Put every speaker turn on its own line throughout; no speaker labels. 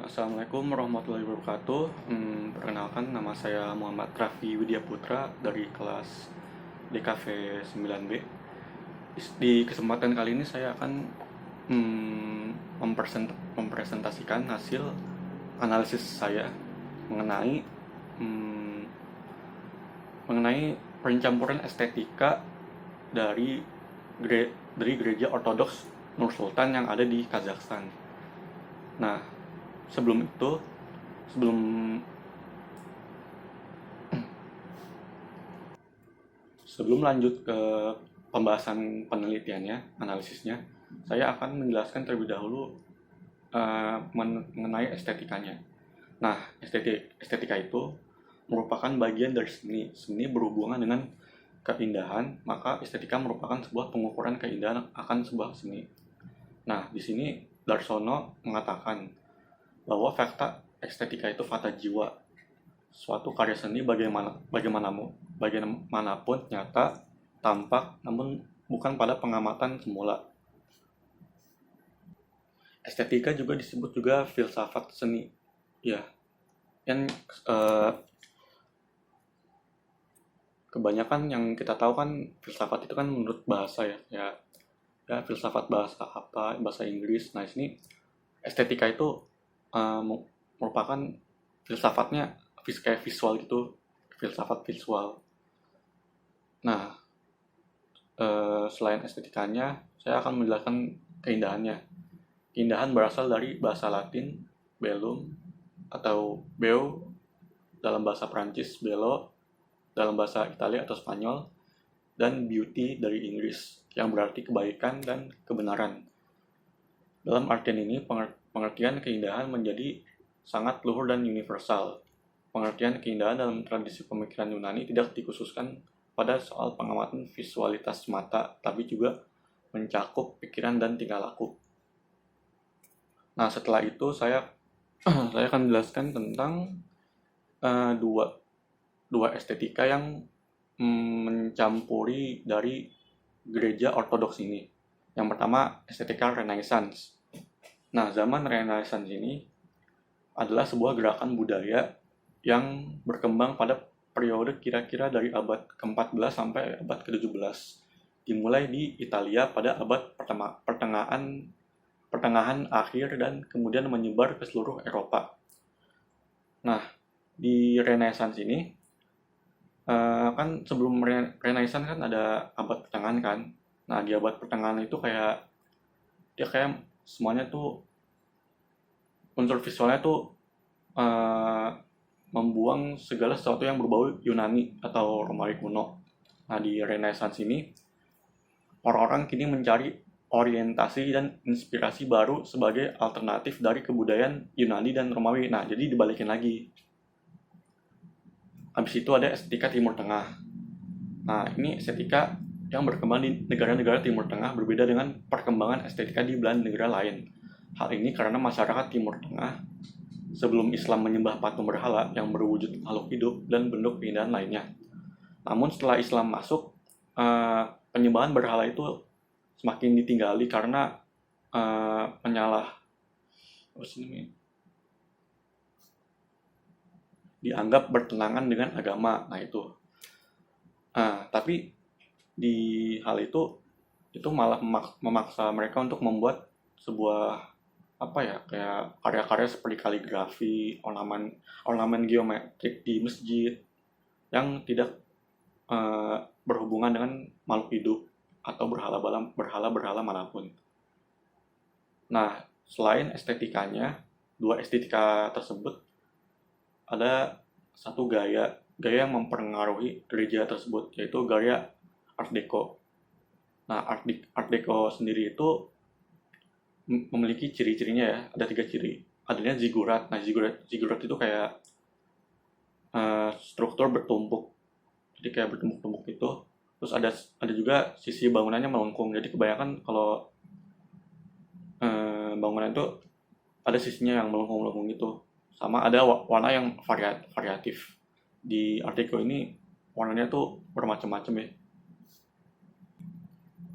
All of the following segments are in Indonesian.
Assalamualaikum warahmatullahi wabarakatuh. Perkenalkan, nama saya Muhammad Raffi Widya Putra dari kelas DKV 9B. Di kesempatan kali ini saya akan mempresentasikan hasil analisis saya mengenai mm, mengenai pencampuran estetika dari gereja Ortodoks Nur Sultan yang ada di Kazakhstan. Nah, sebelum itu, sebelum sebelum lanjut ke pembahasan penelitiannya, analisisnya, saya akan menjelaskan terlebih dahulu mengenai estetikanya. Nah, estetika itu merupakan bagian dari seni. Seni berhubungan dengan keindahan, maka estetika merupakan sebuah pengukuran keindahan akan sebuah seni. Nah, di sini Darsono mengatakan bahwa fakta estetika itu fata jiwa. Suatu karya seni bagaimanapun nyata, tampak, namun bukan pada pengamatan semula. Estetika juga disebut juga filsafat seni. Ya, yang kebanyakan yang kita tahu kan filsafat itu kan menurut bahasa ya filsafat bahasa apa, bahasa Inggris. Nah, sini estetika itu merupakan filsafatnya kayak visual gitu, filsafat visual. Nah, selain estetikanya, saya akan menjelaskan keindahannya. Keindahan berasal dari bahasa Latin bellum atau beau dalam bahasa Prancis, bello dalam bahasa Italia atau Spanyol, dan beauty dari Inggris yang berarti kebaikan dan kebenaran. Dalam artian ini, pengertian keindahan menjadi sangat luhur dan universal. Pengertian keindahan dalam tradisi pemikiran Yunani tidak dikhususkan pada soal pengamatan visualitas mata, tapi juga mencakup pikiran dan tingkah laku. Nah, setelah itu saya akan menjelaskan tentang dua estetika yang mencampuri dari gereja Ortodoks ini. Yang pertama, estetika Renaissance. Nah, zaman Renaissance ini adalah sebuah gerakan budaya yang berkembang pada periode kira-kira dari abad ke-14 sampai abad ke-17. Dimulai di Italia pada abad pertengahan akhir dan kemudian menyebar ke seluruh Eropa. Nah, di Renaissance ini kan sebelum Renaissance kan ada abad pertengahan kan. Nah, di abad pertengahan itu kayak semuanya tuh unsur visualnya tuh membuang segala sesuatu yang berbau Yunani atau Romawi kuno. Nah, di Renaissance ini orang-orang kini mencari orientasi dan inspirasi baru sebagai alternatif dari kebudayaan Yunani dan Romawi. Nah, jadi dibalikin lagi. Habis itu ada estetika Timur Tengah. Nah, ini estetika yang berkembang di negara-negara Timur Tengah berbeda dengan perkembangan estetika di belahan negara lain. Hal ini karena masyarakat Timur Tengah sebelum Islam menyembah patung berhala yang berwujud makhluk hidup dan bentuk keindahan lainnya. Namun setelah Islam masuk, penyembahan berhala itu semakin ditinggali karena dianggap bertentangan dengan agama. Nah, itu. Tapi di hal itu malah memaksa mereka untuk membuat sebuah kayak karya-karya seperti kaligrafi, ornamen geometrik di masjid yang tidak berhubungan dengan makhluk hidup atau berhala manapun. Nah, selain estetikanya, dua estetika tersebut ada satu gaya yang mempengaruhi gereja tersebut, yaitu gaya Art Deco. Nah, Art Deco sendiri itu memiliki ciri-cirinya ya, ada 3 ciri. Adanya zigurat. Nah, zigurat itu kayak struktur bertumpuk, jadi kayak bertumpuk-tumpuk itu. Terus ada juga sisi bangunannya melengkung. Jadi kebanyakan kalau bangunan itu ada sisinya yang melengkung gitu. Sama ada warna yang variatif. Di Art Deco ini warnanya tuh bermacam-macam ya.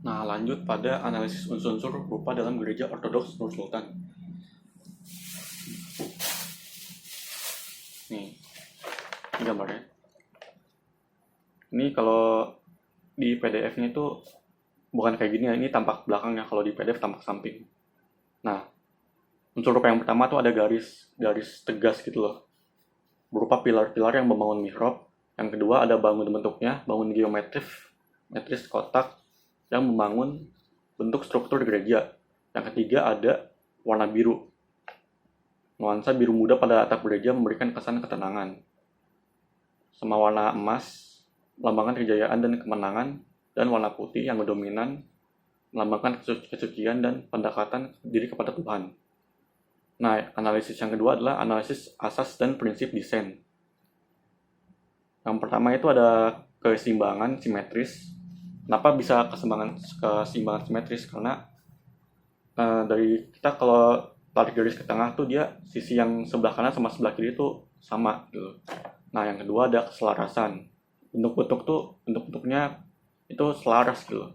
Nah, lanjut pada analisis unsur-unsur rupa dalam gereja Ortodoks Nur Sultan. gambarnya. Ini kalau di PDF-nya itu bukan kayak gini ya, ini tampak belakangnya, kalau di PDF tampak samping. Nah, unsur rupa yang pertama tuh ada garis tegas gitu loh, berupa pilar-pilar yang membangun mihrab. Yang kedua ada bangun bentuknya, bangun geometris kotak yang membangun bentuk struktur gereja. Yang ketiga ada warna biru. Nuansa biru muda pada atap gereja memberikan kesan ketenangan. Sama warna emas melambangkan kejayaan dan kemenangan, dan warna putih yang dominan melambangkan kesucian dan pendekatan diri kepada Tuhan. Nah, analisis yang kedua adalah analisis asas dan prinsip desain. Yang pertama itu ada keseimbangan simetris. Kenapa bisa keseimbangan simetris? Karena dari kita kalau tarik garis ke tengah tuh dia sisi yang sebelah kanan sama sebelah kiri itu sama gitu. Nah, yang kedua ada keselarasan. Bentuk-bentuknya itu selaras gitu.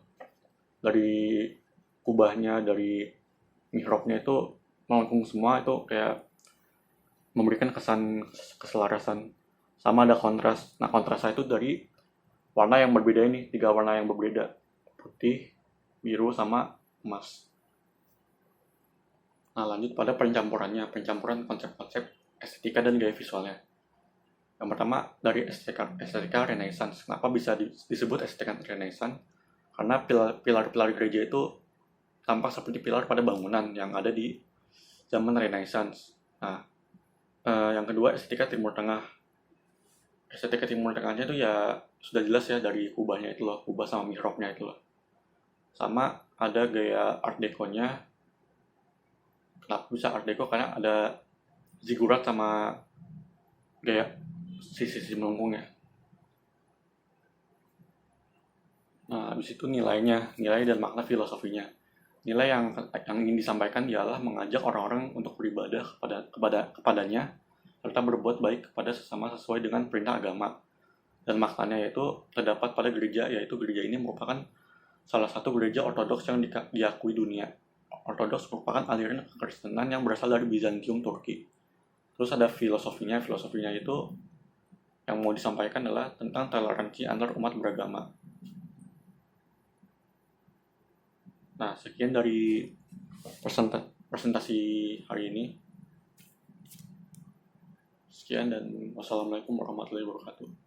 Dari kubahnya, dari mihrabnya itu melengkung semua, itu kayak memberikan kesan keselarasan. Sama ada kontras. Nah, kontrasnya itu dari warna yang berbeda ini, 3 warna yang berbeda. Putih, biru, sama emas. Nah, lanjut pada pencampuran konsep-konsep estetika dan gaya visualnya. Yang pertama dari estetika Renaissance. Kenapa bisa disebut estetika Renaissance? Karena pilar-pilar gereja itu tampak seperti pilar pada bangunan yang ada di zaman Renaissance. Nah, yang kedua estetika Timur Tengah. Estetika Timur Tengahnya itu ya sudah jelas ya, dari kubahnya itu loh, kubah sama mihrabnya itu loh. Sama ada gaya Art Deco-nya. Kenapa bisa Art Deco? Karena ada zigurat sama gaya sisi melengkungnya. Nah, habis itu nilai dan makna filosofinya. Nilai yang ingin disampaikan ialah mengajak orang-orang untuk beribadah kepadanya serta berbuat baik kepada sesama sesuai dengan perintah agama. Dan maknanya yaitu terdapat pada gereja, yaitu gereja ini merupakan salah satu gereja ortodoks yang diakui dunia. Ortodoks merupakan aliran kekristenan yang berasal dari Bizantium, Turki. Terus ada filosofinya itu yang mau disampaikan adalah tentang toleransi antar umat beragama. Nah, sekian dari presentasi hari ini. Sekian dan wassalamualaikum warahmatullahi wabarakatuh.